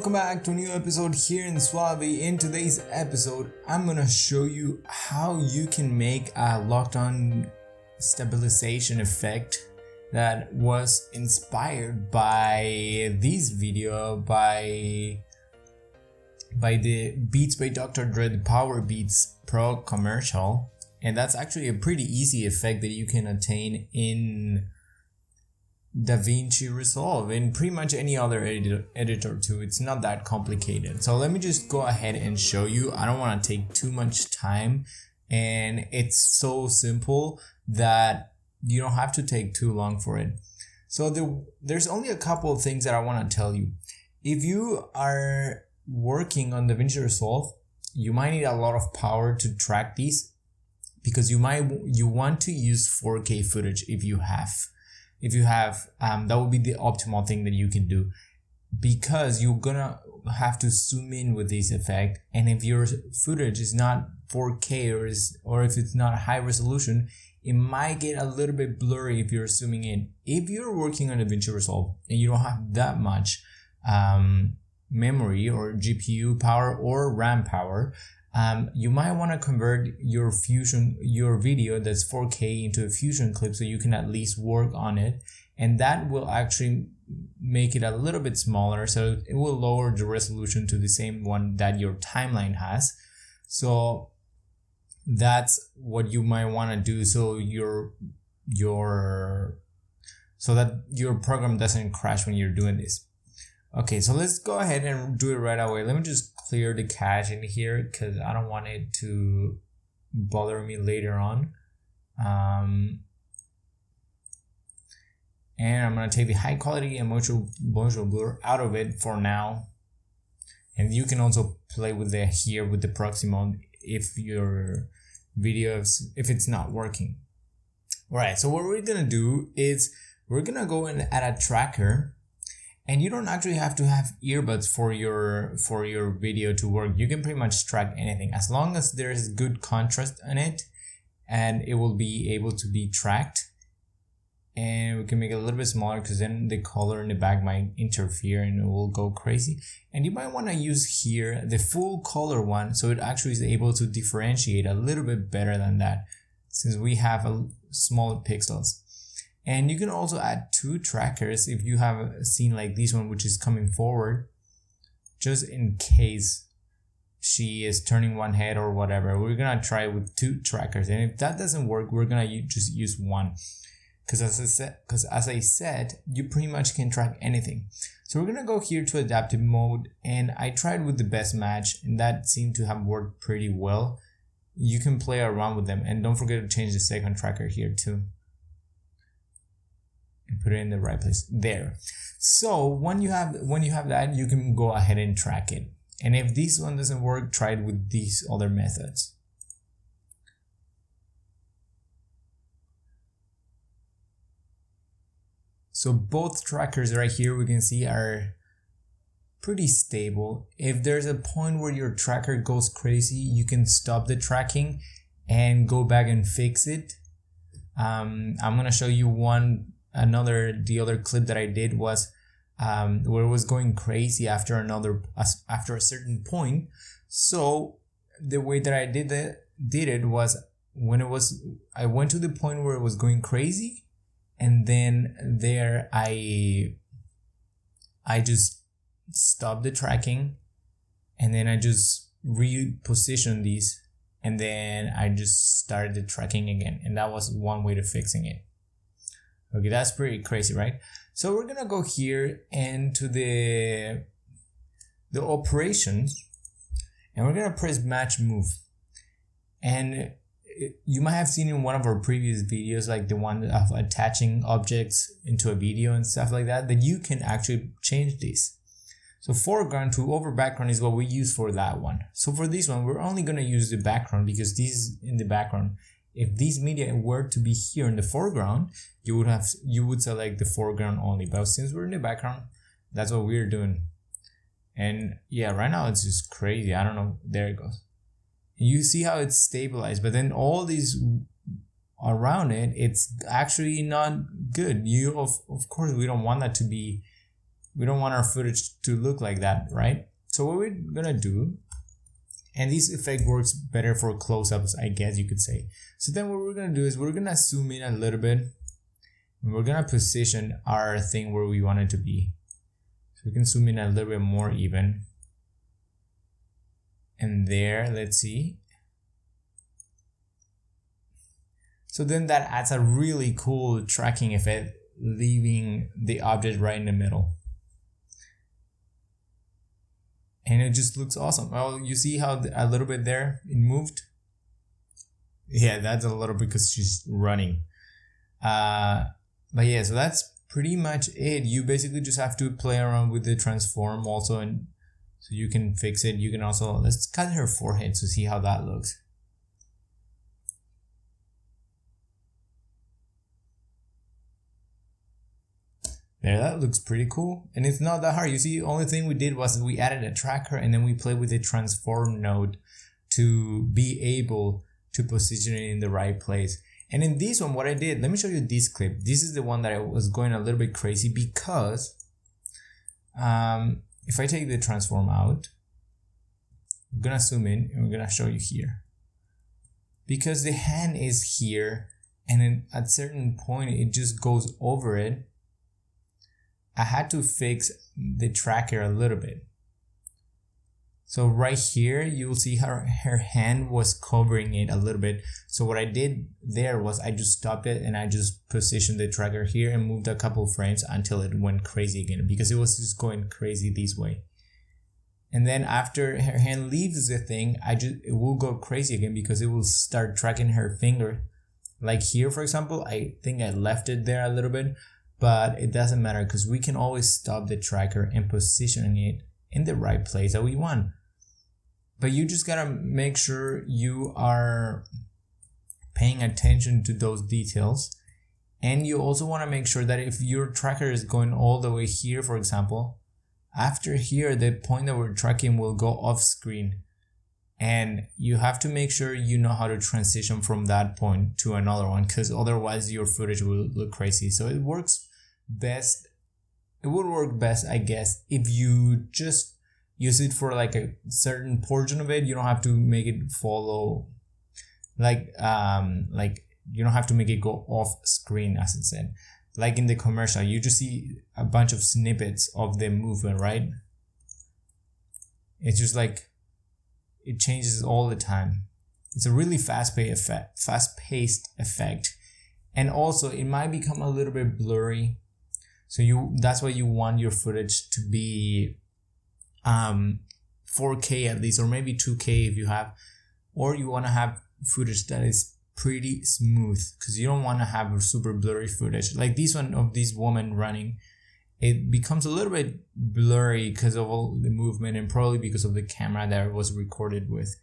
welcome back to a new episode here in SUALVI. In today's episode, I'm gonna show you how you can make a locked-on stabilization effect that was inspired by this video by the Beats by Dr. Dre, the PowerBeats Pro commercial. And that's actually a pretty easy effect that you can attain in DaVinci Resovle and pretty much any other editor too. It's not that complicated. So let me just go ahead and show you. I don't want to take too much time, and it's so simple that you don't have to take too long for it. So there's only a couple of things that I want to tell you. If you are working on DaVinci Resovle, you might need a lot of power to track these, because you want to use 4K footage if you have that would be the optimal thing that you can do, because you're gonna have to zoom in with this effect. And if your footage is not 4K or if it's not high resolution, it might get a little bit blurry if you're zooming in. If you're working on DaVinci Resovle and you don't have that much memory or GPU power or RAM power, you might want to convert your video that's 4K into a Fusion clip, so you can at least work on it, and that will actually make it a little bit smaller, so it will lower the resolution to the same one that your timeline has. So that's what you might want to do, so that your program doesn't crash when you're doing this. Okay, so let's go ahead and do it right away. Let me just clear the cache in here because I don't want it to bother me later on. And I'm going to take the high quality and motion blur out of it for now. And you can also play with the proxy mode if your video, if it's not working. Alright, so what we're going to do is we're going to go and add a tracker. And you don't actually have to have earbuds for your video to work. You can pretty much track anything as long as there is good contrast in it, and it will be able to be tracked. And we can make it a little bit smaller because then the color in the back might interfere and it will go crazy. And you might want to use here the full color one, so it actually is able to differentiate a little bit better than that, since we have a small pixels. And you can also add two trackers if you have seen like this one, which is coming forward, just in case she is turning one head or whatever. We're gonna try with two trackers, and if that doesn't work, we're gonna just use one, because as I said, you pretty much can track anything. So we're gonna go here to adaptive mode, and I tried with the best match, and that seemed to have worked pretty well. You can play around with them, and don't forget to change the second tracker here too. And put it in the right place there. So when you have that, you can go ahead and track it. And if this one doesn't work, try it with these other methods. So both trackers right here we can see are pretty stable. If there's a point where your tracker goes crazy, you can stop the tracking and go back and fix it. I'm gonna show you the other clip that I did was where it was going crazy after a certain point. So the way that I did it was I went to the point where it was going crazy, and then there I just stopped the tracking, and then I just repositioned these, and then I just started the tracking again, and that was one way to fixing it. Okay, that's pretty crazy, right? So we're gonna go here and to the operations, and we're gonna press match move. And you might have seen in one of our previous videos, like the one of attaching objects into a video and stuff like that, that you can actually change this. So foreground to over background is what we use for that one. So for this one, we're only gonna use the background because this is in the background. If this media were to be here in the foreground, you would select the foreground only. But since we're in the background, that's what we're doing. And yeah, right now it's just crazy. I don't know. There it goes. You see how it's stabilized, but then all these around it, it's actually not good. Of course, we don't want that to be We don't want our footage to look like that, right? So what we're gonna do, and this effect works better for close-ups, I guess you could say. So then what we're gonna do is we're gonna zoom in a little bit, and we're gonna position our thing where we want it to be. So we can zoom in a little bit more even. And there, let's see. So then that adds a really cool tracking effect, leaving the object right in the middle. And it just looks awesome. Well, you see how a little bit there it moved? Yeah, that's a little because she's running. But yeah, so that's pretty much it. You basically just have to play around with the transform also, and so you can fix it. You can also, let's cut her forehead to see how that looks. There, that looks pretty cool. And it's not that hard. You see, the only thing we did was we added a tracker and then we played with the transform node to be able to position it in the right place. And in this one, what I did, let me show you this clip. This is the one that I was going a little bit crazy because if I take the transform out, I'm gonna zoom in and we're gonna show you here. Because the hand is here and then at a certain point it just goes over it, I had to fix the tracker a little bit. So right here, you will see her hand was covering it a little bit. So what I did there was I just stopped it and I just positioned the tracker here and moved a couple frames until it went crazy again because it was just going crazy this way. And then after her hand leaves the thing, it will go crazy again because it will start tracking her finger. Like here, for example, I think I left it there a little bit, but it doesn't matter because we can always stop the tracker and position it in the right place that we want. But you just gotta make sure you are paying attention to those details. And you also want to make sure that if your tracker is going all the way here, for example, after here, the point that we're tracking will go off screen. And you have to make sure you know how to transition from that point to another one because otherwise your footage will look crazy. So it works best. It would work best, I guess, if you just use it for like a certain portion of it. You don't have to make it follow like you don't have to make it go off screen, as I said. Like in the commercial, you just see a bunch of snippets of the movement, right? It's just like it changes all the time. It's a really fast-paced effect. And also it might become a little bit blurry. So that's why you want your footage to be 4K at least, or maybe 2K if you have, or you want to have footage that is pretty smooth because you don't want to have a super blurry footage. Like this one of this woman running, it becomes a little bit blurry because of all the movement and probably because of the camera that it was recorded with.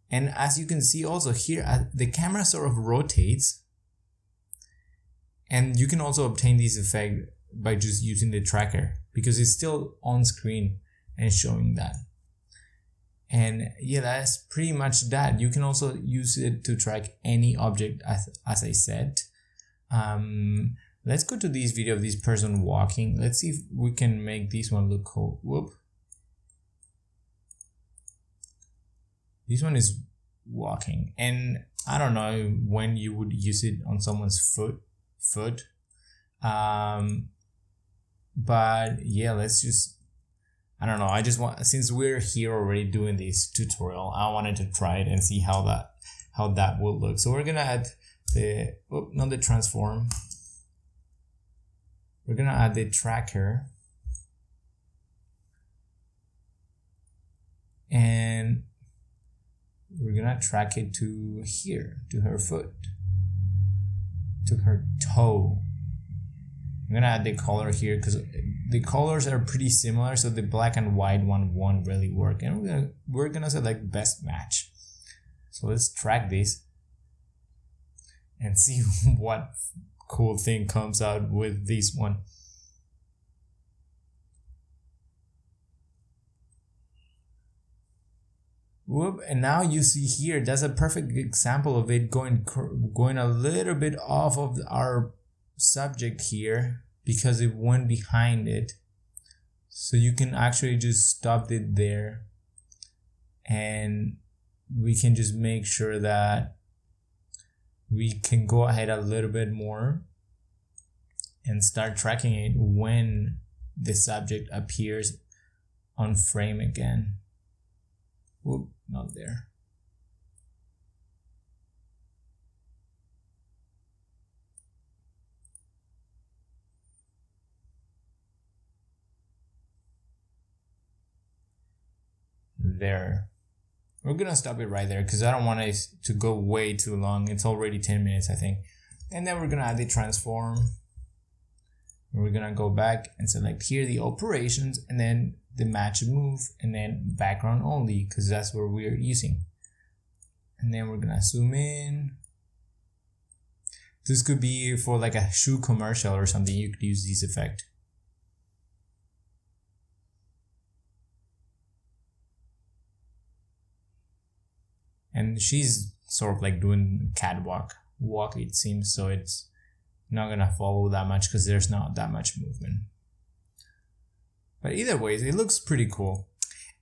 And as you can see also here, the camera sort of rotates, and you can also obtain this effect by just using the tracker because it's still on screen and showing that. And yeah, that's pretty much that. You can also use it to track any object as I said. Let's go to this video of this person walking. Let's see if we can make this one look cool. Whoop. This one is walking, and I don't know when you would use it on someone's foot. But yeah, let's just, I don't know. I just want, since we're here already doing this tutorial, I wanted to try it and see how that will look. So we're gonna add not the transform. We're gonna add the tracker, and we're gonna track it to here, to her foot, to her toe. I'm gonna add the color here because the colors are pretty similar, so the black and white one won't really work. And we're gonna select best match. So let's track this and see what cool thing comes out with this one. Whoop, and now you see here, that's a perfect example of it going a little bit off of our subject here because it went behind it. So you can actually just stop it there, and we can just make sure that we can go ahead a little bit more and start tracking it when the subject appears on frame again. Whoop, not there. There. We're gonna stop it right there because I don't want it to go way too long. It's already 10 minutes, I think. And then we're gonna add the transform. We're gonna go back and select here the operations, and then the match move, and then background only, because that's what we're using. And then we're gonna zoom in. This could be for like a shoe commercial or something. You could use this effect. And she's sort of like doing catwalk walk, it seems, so it's not gonna follow that much because there's not that much movement. But either ways, it looks pretty cool.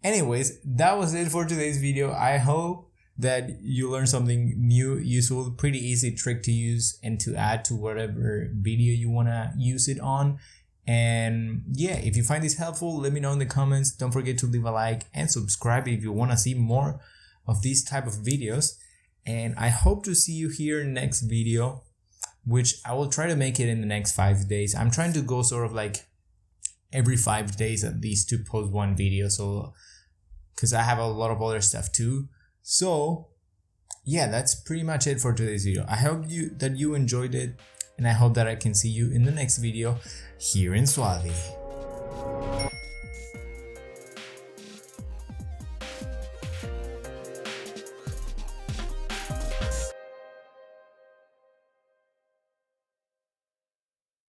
Anyways, that was it for today's video. I hope that you learned something new, useful, pretty easy trick to use and to add to whatever video you wanna use it on. And yeah, if you find this helpful, let me know in the comments. Don't forget to leave a like and subscribe if you wanna see more of these type of videos. And I hope to see you here next video, which I will try to make it in the next 5 days. I'm trying to go sort of like every 5 days at least to post one video, so because I have a lot of other stuff too. So yeah, that's pretty much it for today's video. I hope that you enjoyed it, and I hope that I can see you in the next video here in SUALVI.